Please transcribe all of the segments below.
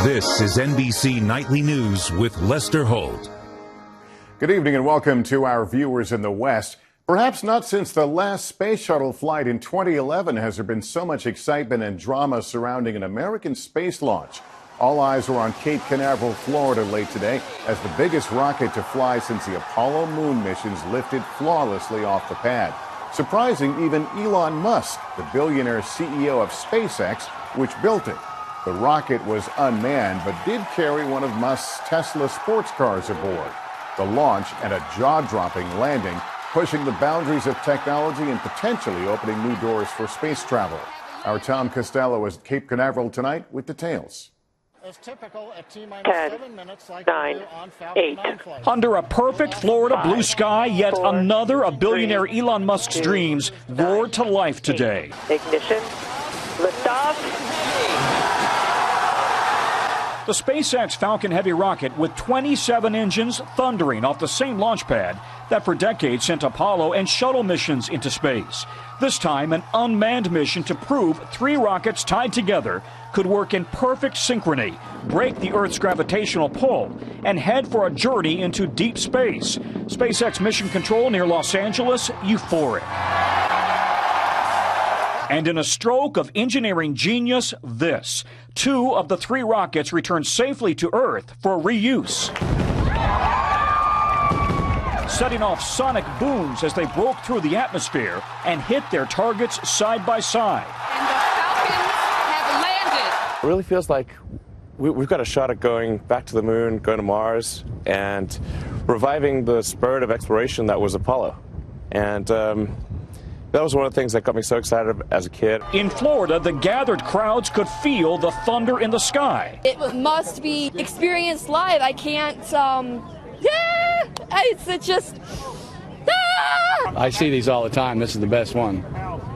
This is NBC Nightly News with Lester Holt. Good evening and welcome to our viewers in the West. Perhaps not since the last space shuttle flight in 2011 has there been so much excitement and drama surrounding an American space launch. All eyes were on Cape Canaveral, Florida late today as the biggest rocket to fly since the Apollo moon missions lifted flawlessly off the pad. Surprising even Elon Musk, the billionaire CEO of SpaceX, which built it. The rocket was unmanned, but did carry one of Musk's Tesla sports cars aboard. The launch and a jaw-dropping landing, pushing the boundaries of technology and potentially opening new doors for space travel. Our Tom Costello is at Cape Canaveral tonight with details. As typical at T-minus 10, 7 minutes, like 9, 8. Under a perfect Florida blue sky, yet 4, another of billionaire 3, Elon Musk's 2, dreams 9, roared to life 8. today. Ignition. Liftoff. The SpaceX Falcon Heavy rocket with 27 engines thundering off the same launch pad that for decades sent Apollo and shuttle missions into space. This time, an unmanned mission to prove 3 rockets tied together could work in perfect synchrony, break the Earth's gravitational pull, and head for a journey into deep space. SpaceX Mission Control near Los Angeles, euphoric. And in a stroke of engineering genius, this. 2 of the 3 rockets returned safely to Earth for reuse, setting off sonic booms as they broke through the atmosphere and hit their targets side by side. And the Falcons have landed. It really feels like we've got a shot at going back to the moon, going to Mars, and reviving the spirit of exploration that was Apollo. And that was one of the things that got me so excited as a kid. In Florida, the gathered crowds could feel the thunder in the sky. It must be experienced live. I can't, it's just, I see these all the time. This is the best one,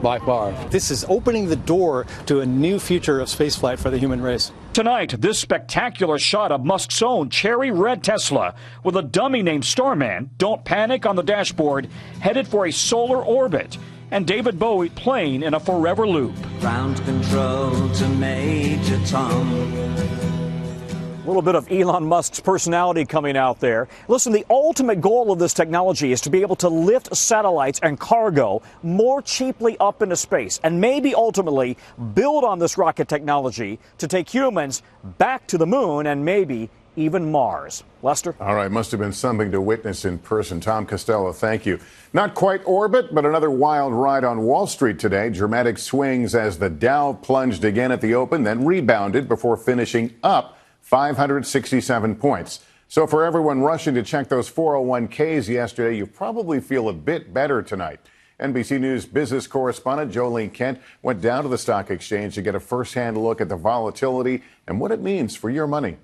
by far. This is opening the door to a new future of spaceflight for the human race. Tonight, this spectacular shot of Musk's own cherry red Tesla with a dummy named Starman, don't panic, on the dashboard, headed for a solar orbit. And David Bowie playing in a forever loop. Ground control to Major Tom. A little bit of Elon Musk's personality coming out there. Listen, the ultimate goal of this technology is to be able to lift satellites and cargo more cheaply up into space and maybe ultimately build on this rocket technology to take humans back to the moon and maybe even Mars. Lester? All right, must have been something to witness in person. Tom Costello, thank you. Not quite orbit, but another wild ride on Wall Street today. Dramatic swings as the Dow plunged again at the open, then rebounded before finishing up 567 points. So for everyone rushing to check those 401ks yesterday, you probably feel a bit better tonight. NBC News business correspondent Jolene Kent went down to the stock exchange to get a first-hand look at the volatility and what it means for your money.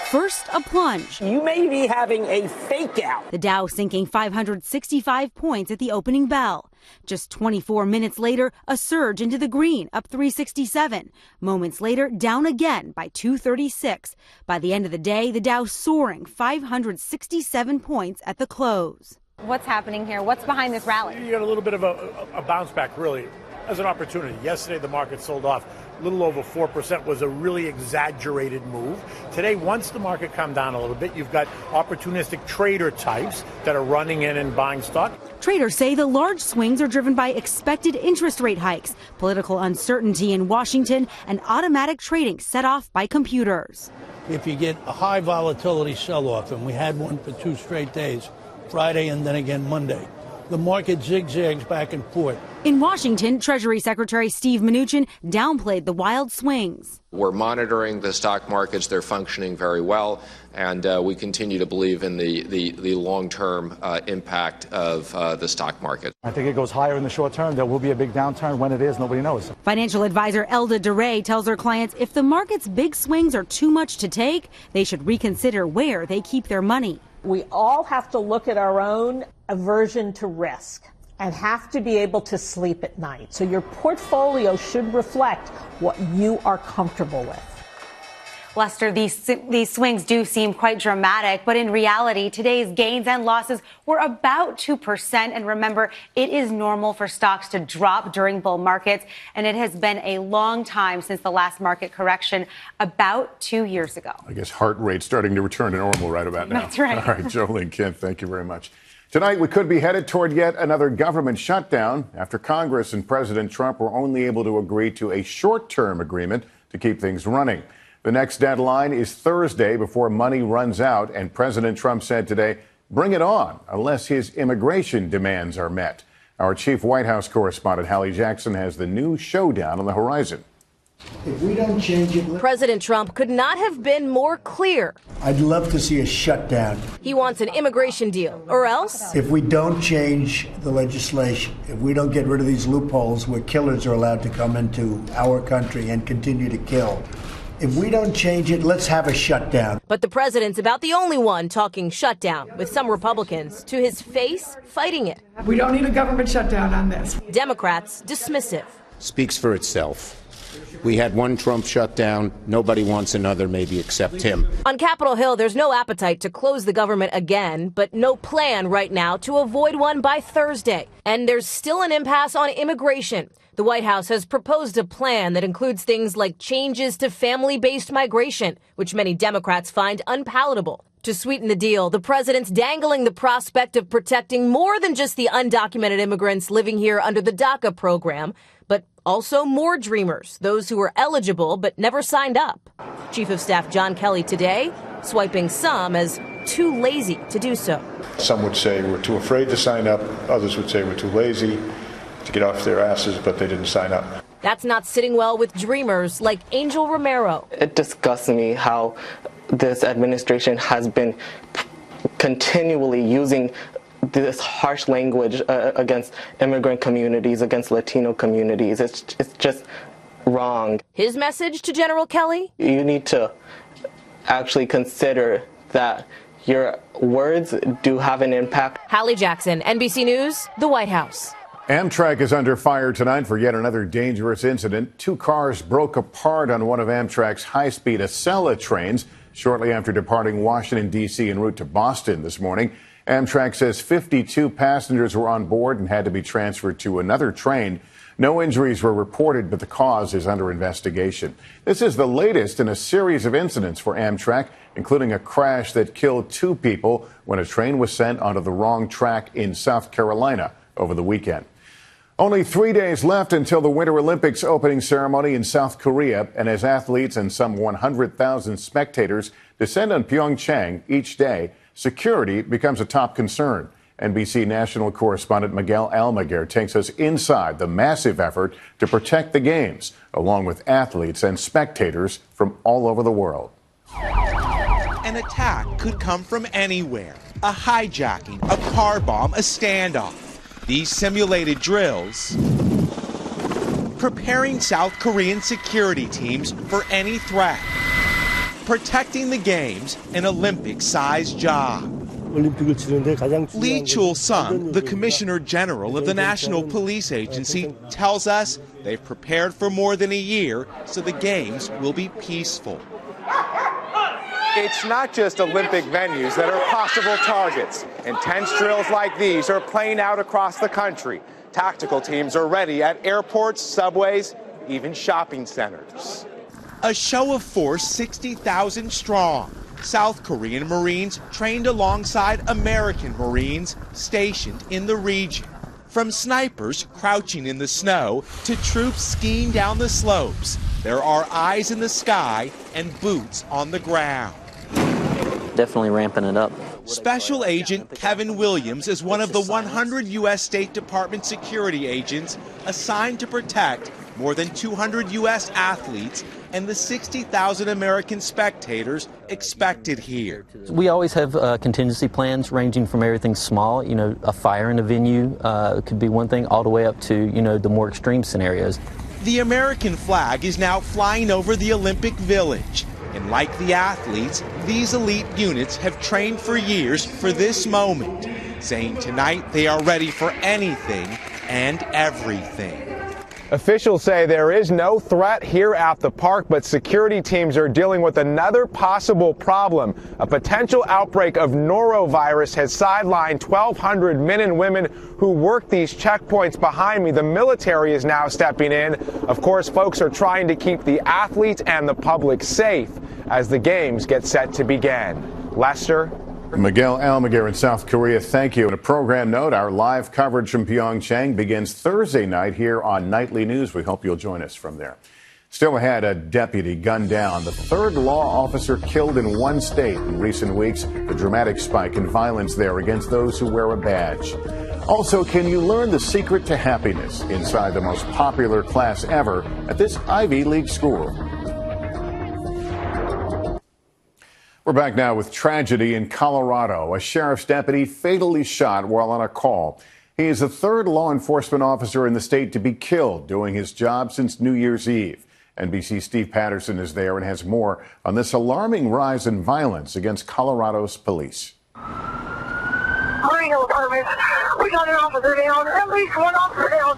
First, a plunge. You may be having a fake out. The Dow sinking 565 points at the opening bell. Just 24 minutes later, a surge into the green, up 367. Moments later, down again by 236. By the end of the day, the Dow soaring 567 points at the close. What's happening here? What's behind this rally? You got a little bit of a bounce back, really, as an opportunity. Yesterday, the market sold off a little over 4%, was a really exaggerated move. Today, once the market calmed down a little bit, you've got opportunistic trader types that are running in and buying stock. Traders say the large swings are driven by expected interest rate hikes, political uncertainty in Washington, and automatic trading set off by computers. If you get a high volatility sell-off, and we had one for 2 straight days, Friday and then again Monday, the market zigzags back and forth. In Washington, Treasury Secretary Steve Mnuchin downplayed the wild swings. We're monitoring the stock markets. They're functioning very well, and we continue to believe in the long-term impact of the stock market. I think it goes higher in the short term. There will be a big downturn. When it is, nobody knows. Financial advisor Elda DeRay tells her clients if the market's big swings are too much to take, they should reconsider where they keep their money. We all have to look at our own aversion to risk and have to be able to sleep at night. So your portfolio should reflect what you are comfortable with. Lester, these swings do seem quite dramatic, but in reality, today's gains and losses were about 2%. And remember, it is normal for stocks to drop during bull markets, and it has been a long time since the last market correction, about 2 years ago. I guess heart rate starting to return to normal right about now. That's right. All right, Jolene Kent, thank you very much. Tonight, we could be headed toward yet another government shutdown after Congress and President Trump were only able to agree to a short-term agreement to keep things running. The next deadline is Thursday before money runs out, and President Trump said today, bring it on, unless his immigration demands are met. Our chief White House correspondent, Hallie Jackson, has the new showdown on the horizon. If we don't change it, President Trump could not have been more clear. I'd love to see a shutdown. He wants an immigration deal, or else if we don't change the legislation, if we don't get rid of these loopholes where killers are allowed to come into our country and continue to kill, if we don't change it, let's have a shutdown. But the president's about the only one talking shutdown, with some Republicans to his face fighting it. We don't need a government shutdown on this. Democrats dismissive. Speaks for itself. We had one Trump shutdown. Nobody wants another, maybe except him. On Capitol Hill, there's no appetite to close the government again, but no plan right now to avoid one by Thursday. And there's still an impasse on immigration. The White House has proposed a plan that includes things like changes to family-based migration, which many Democrats find unpalatable. To sweeten the deal, the president's dangling the prospect of protecting more than just the undocumented immigrants living here under the DACA program, but also more dreamers, those who were eligible but never signed up. Chief of Staff John Kelly today swiping some as too lazy to do so. Some would say we're too afraid to sign up. Others would say we're too lazy to get off their asses, but they didn't sign up. That's not sitting well with dreamers like Angel Romero. It disgusts me how this administration has been continually using this harsh language against immigrant communities, against Latino communities. It's just wrong. His message to General Kelly? You need to actually consider that your words do have an impact. Hallie Jackson, NBC News, the White House. Amtrak is under fire tonight for yet another dangerous incident. Two cars broke apart on one of Amtrak's high-speed Acela trains shortly after departing Washington, D.C. en route to Boston this morning. Amtrak says 52 passengers were on board and had to be transferred to another train. No injuries were reported, but the cause is under investigation. This is the latest in a series of incidents for Amtrak, including a crash that killed 2 people when a train was sent onto the wrong track in South Carolina over the weekend. Only 3 days left until the Winter Olympics opening ceremony in South Korea, and as athletes and some 100,000 spectators descend on Pyeongchang each day, security becomes a top concern. NBC national correspondent Miguel Almaguer takes us inside the massive effort to protect the Games, along with athletes and spectators from all over the world. An attack could come from anywhere. A hijacking, a car bomb, a standoff. These simulated drills preparing South Korean security teams for any threat. Protecting the Games, an Olympic-sized job. Lee Chul-sung, the Commissioner General of the National Police Agency, tells us they've prepared for more than a year so the Games will be peaceful. It's not just Olympic venues that are possible targets. Intense drills like these are playing out across the country. Tactical teams are ready at airports, subways, even shopping centers. A show of force 60,000 strong. South Korean Marines trained alongside American Marines stationed in the region. From snipers crouching in the snow to troops skiing down the slopes, there are eyes in the sky and boots on the ground. Definitely ramping it up. Special Agent Kevin Williams is one of the 100 U.S. State Department security agents assigned to protect more than 200 U.S. athletes and the 60,000 American spectators expected here. We always have contingency plans ranging from everything small, a fire in a venue could be one thing, all the way up to, the more extreme scenarios. The American flag is now flying over the Olympic Village. And like the athletes, these elite units have trained for years for this moment, saying tonight they are ready for anything and everything. Officials say there is no threat here at the park, but security teams are dealing with another possible problem. A potential outbreak of norovirus has sidelined 1,200 men and women who work these checkpoints behind me. The military is now stepping in. Of course, folks are trying to keep the athletes and the public safe as the games get set to begin. Lester? Miguel Almaguer in South Korea, thank you. And a program note, our live coverage from Pyeongchang begins Thursday night here on Nightly News. We hope you'll join us from there. Still ahead, a deputy gunned down, the third law officer killed in one state in recent weeks. The dramatic spike in violence there against those who wear a badge. Also, can you learn the secret to happiness inside the most popular class ever at this Ivy League school? We're back now with tragedy in Colorado. A sheriff's deputy fatally shot while on a call. He is the third law enforcement officer in the state to be killed doing his job since New Year's Eve. NBC's Steve Patterson is there and has more on this alarming rise in violence against Colorado's police. Marino department, we got an officer down, at least one officer down.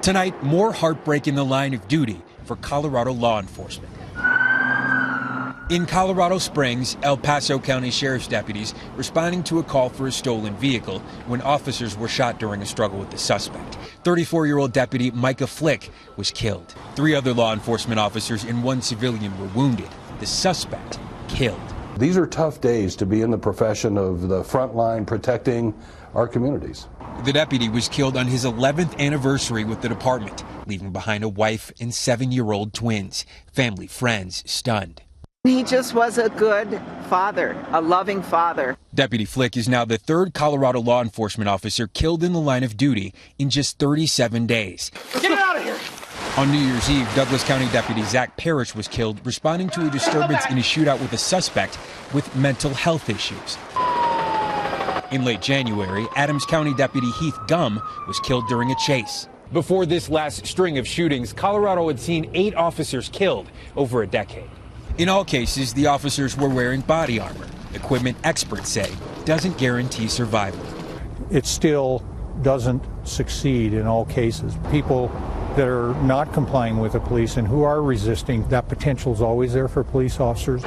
Tonight, more heartbreak in the line of duty for Colorado law enforcement. In Colorado Springs, El Paso County Sheriff's deputies responding to a call for a stolen vehicle when officers were shot during a struggle with the suspect. 34-year-old deputy Micah Flick was killed. 3 other law enforcement officers and 1 civilian were wounded. The suspect killed. These are tough days to be in the profession of the front line protecting our communities. The deputy was killed on his 11th anniversary with the department, leaving behind a wife and 7-year-old twins. Family, friends stunned. He just was a good father, a loving father. Deputy Flick is now the 3rd Colorado law enforcement officer killed in the line of duty in just 37 days. Get it out of here! On New Year's Eve, Douglas County Deputy Zach Parrish was killed responding to a disturbance in a shootout with a suspect with mental health issues. In late January, Adams County Deputy Heath Gum was killed during a chase. Before this last string of shootings, Colorado had seen 8 officers killed over a decade. In all cases, the officers were wearing body armor, equipment experts say doesn't guarantee survival. It still doesn't succeed in all cases. People that are not complying with the police and who are resisting, that potential is always there for police officers.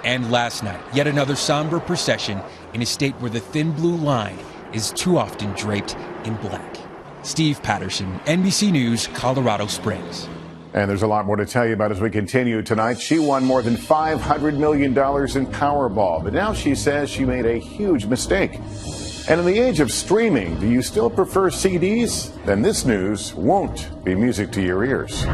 And last night, yet another somber procession in a state where the thin blue line is too often draped in black. Steve Patterson, NBC News, Colorado Springs. And there's a lot more to tell you about as we continue tonight. She won more than $500 million in Powerball, but now she says she made a huge mistake. And in the age of streaming, do you still prefer CDs? Then this news won't be music to your ears.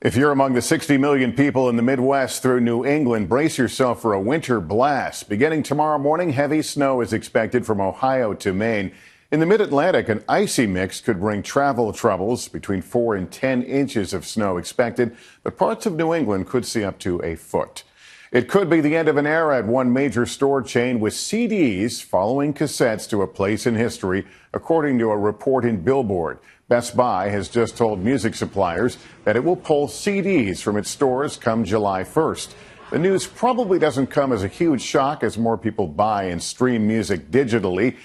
If you're among the 60 million people in the Midwest through New England, brace yourself for a winter blast. Beginning tomorrow morning, heavy snow is expected from Ohio to Maine. In the mid-Atlantic, an icy mix could bring travel troubles. Between 4 and 10 inches of snow expected, but parts of New England could see up to a foot. It could be the end of an era at one major store chain with CDs following cassettes to a place in history, according to a report in Billboard. Best Buy has just told music suppliers that it will pull CDs from its stores come July 1st. The news probably doesn't come as a huge shock as more people buy and stream music digitally.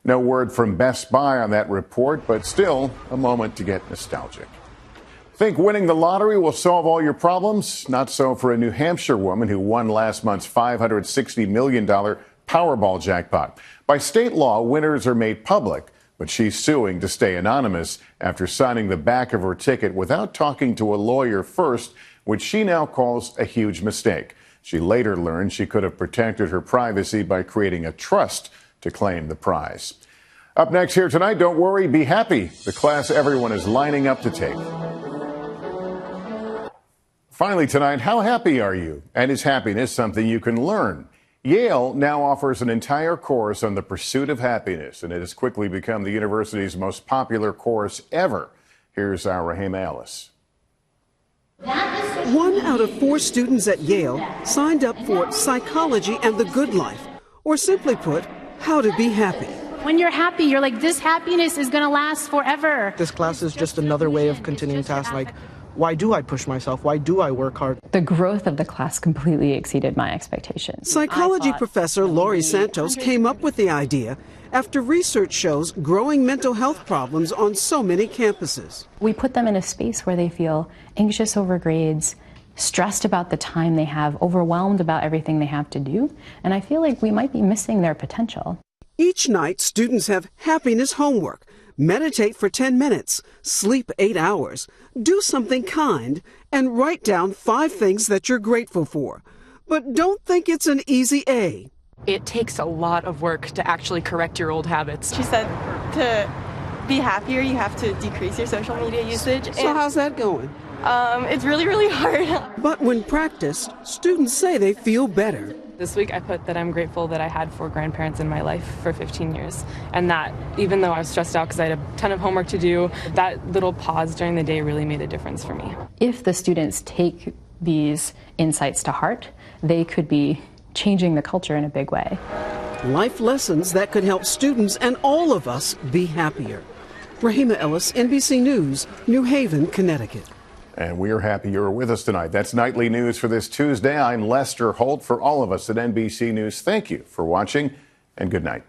No word from Best Buy on that report, but still a moment to get nostalgic. Think winning the lottery will solve all your problems? Not so for a New Hampshire woman who won last month's $560 million Powerball jackpot. By state law, winners are made public, but she's suing to stay anonymous after signing the back of her ticket without talking to a lawyer first, which she now calls a huge mistake. She later learned she could have protected her privacy by creating a trust to claim the prize. Up next here tonight, don't worry, be happy. The class everyone is lining up to take. Finally tonight, how happy are you? And is happiness something you can learn? Yale now offers an entire course on the pursuit of happiness, and it has quickly become the university's most popular course ever. Here's our Rahima Ellis. 1 out of 4 students at Yale signed up for Psychology and the Good Life, or simply put, how to be happy. When you're happy, you're like, this happiness is going to last forever. This class is just another way of continuing tasks like why do I push myself? Why do I work hard? The growth of the class completely exceeded my expectations. Psychology professor Laurie Santos came up with the idea after research shows growing mental health problems on so many campuses. We put them in a space where they feel anxious over grades, stressed about the time they have, overwhelmed about everything they have to do, and I feel like we might be missing their potential. Each night, students have happiness homework, meditate for 10 minutes, sleep 8 hours, do something kind, and write down 5 things that you're grateful for. But don't think it's an easy A. It takes a lot of work to actually correct your old habits. She said to be happier, you have to decrease your social media usage. So how's that going? It's really, really hard. But when practiced, students say they feel better. This week I put that I'm grateful that I had 4 grandparents in my life for 15 years. And that even though I was stressed out because I had a ton of homework to do, that little pause during the day really made a difference for me. If the students take these insights to heart, they could be changing the culture in a big way. Life lessons that could help students and all of us be happier. Rahima Ellis, NBC News, New Haven, Connecticut. And we're happy you're with us tonight. That's Nightly News for this Tuesday. I'm Lester Holt. For all of us at NBC News, thank you for watching and good night.